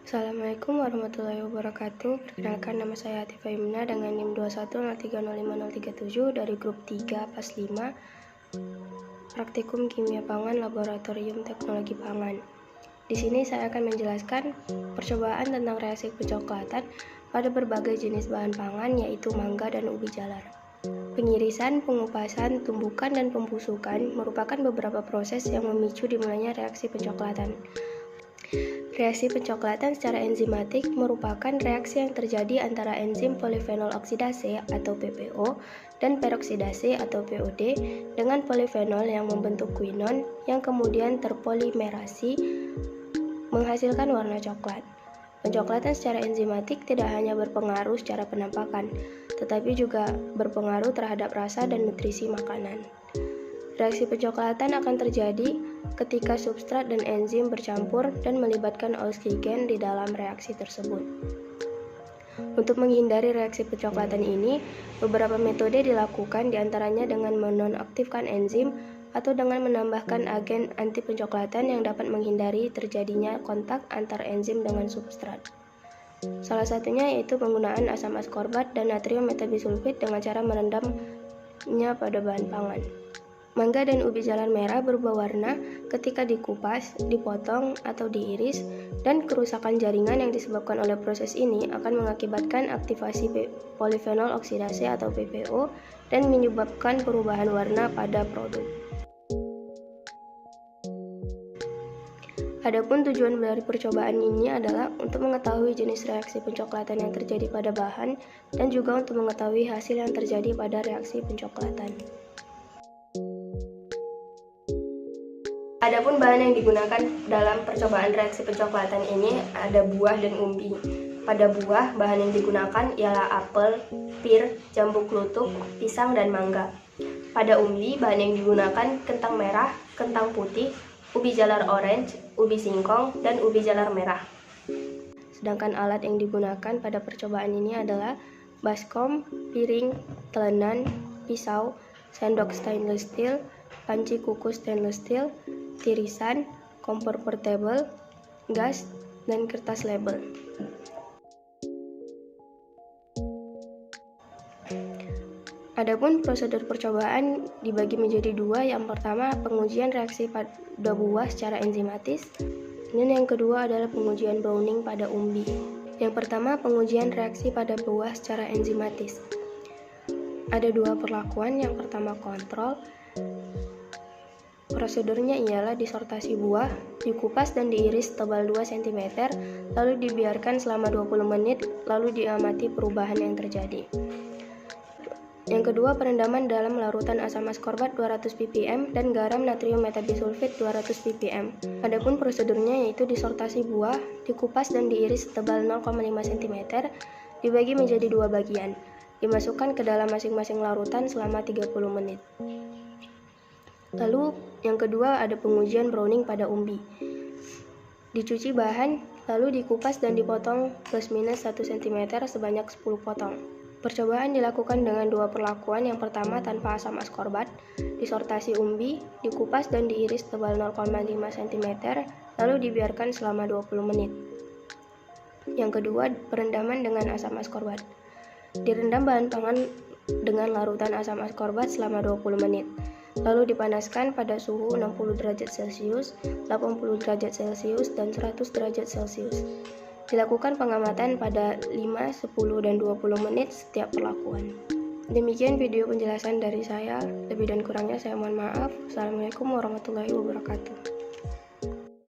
Assalamualaikum warahmatullahi wabarakatuh. Perkenalkan, nama saya Atifah Yumna dengan NIM 21030537 dari grup 3 PAS 5 Praktikum Kimia Pangan Laboratorium Teknologi Pangan. Di sini saya akan menjelaskan percobaan tentang reaksi pencoklatan pada berbagai jenis bahan pangan, yaitu mangga dan ubi jalar. Pengirisan, pengupasan, tumbukan, dan pembusukan merupakan beberapa proses yang memicu dimulainya reaksi pencoklatan. Reaksi pencoklatan secara enzimatik merupakan reaksi yang terjadi antara enzim polifenol oksidase atau PPO dan peroksidase atau POD dengan polifenol yang membentuk quinon yang kemudian terpolimerasi menghasilkan warna coklat. Pencoklatan secara enzimatik tidak hanya berpengaruh secara penampakan, tetapi juga berpengaruh terhadap rasa dan nutrisi makanan. Reaksi pencoklatan akan terjadi ketika substrat dan enzim bercampur dan melibatkan oksigen di dalam reaksi tersebut. Untuk menghindari reaksi pencoklatan ini, beberapa metode dilakukan, diantaranya dengan menonaktifkan enzim atau dengan menambahkan agen anti pencoklatan yang dapat menghindari terjadinya kontak antar enzim dengan substrat. Salah satunya yaitu penggunaan asam askorbat dan natrium metabisulfit dengan cara merendamnya pada bahan pangan. Mangga dan ubi jalar merah berubah warna ketika dikupas, dipotong, atau diiris, dan kerusakan jaringan yang disebabkan oleh proses ini akan mengakibatkan aktivasi polifenol oksidase atau PPO dan menyebabkan perubahan warna pada produk. Adapun tujuan dari percobaan ini adalah untuk mengetahui jenis reaksi pencoklatan yang terjadi pada bahan dan juga untuk mengetahui hasil yang terjadi pada reaksi pencoklatan. Adapun bahan yang digunakan dalam percobaan reaksi pencoklatan ini ada buah dan umbi. Pada buah, bahan yang digunakan ialah apel, pir, jambu klutuk, pisang, dan mangga. Pada umbi, bahan yang digunakan kentang merah, kentang putih, ubi jalar orange, ubi singkong, dan ubi jalar merah. Sedangkan alat yang digunakan pada percobaan ini adalah baskom, piring, telenan, pisau, sendok stainless steel, panci kukus stainless steel, tirisan, kompor portable, gas, dan kertas label. Adapun prosedur percobaan dibagi menjadi dua. Yang pertama, pengujian reaksi pada buah secara enzimatis, dan yang kedua adalah pengujian Browning pada umbi. Yang pertama, pengujian reaksi pada buah secara enzimatis. Ada dua perlakuan. Yang pertama, kontrol. Prosedurnya ialah disortasi buah, dikupas dan diiris tebal 2 cm, lalu dibiarkan selama 20 menit, lalu diamati perubahan yang terjadi. Yang kedua, perendaman dalam larutan asam askorbat 200 ppm dan garam natrium metabisulfit 200 ppm. Adapun prosedurnya yaitu disortasi buah, dikupas dan diiris tebal 0,5 cm, dibagi menjadi dua bagian, dimasukkan ke dalam masing-masing larutan selama 30 menit. Lalu yang kedua ada pengujian Browning pada umbi. Dicuci bahan, lalu dikupas dan dipotong plus minus 1 cm sebanyak 10 potong. Percobaan dilakukan dengan dua perlakuan. Yang pertama tanpa asam askorbat, disortasi umbi, dikupas dan diiris tebal 0,5 cm, lalu dibiarkan selama 20 menit. Yang kedua, perendaman dengan asam askorbat. Direndam bahan pangan dengan larutan asam askorbat selama 20 menit. Lalu dipanaskan pada suhu 60 derajat Celcius, 80 derajat Celcius, dan 100 derajat Celcius. Dilakukan pengamatan pada 5, 10, dan 20 menit setiap perlakuan. Demikian video penjelasan dari saya. Lebih dan kurangnya saya mohon maaf. Assalamualaikum warahmatullahi wabarakatuh.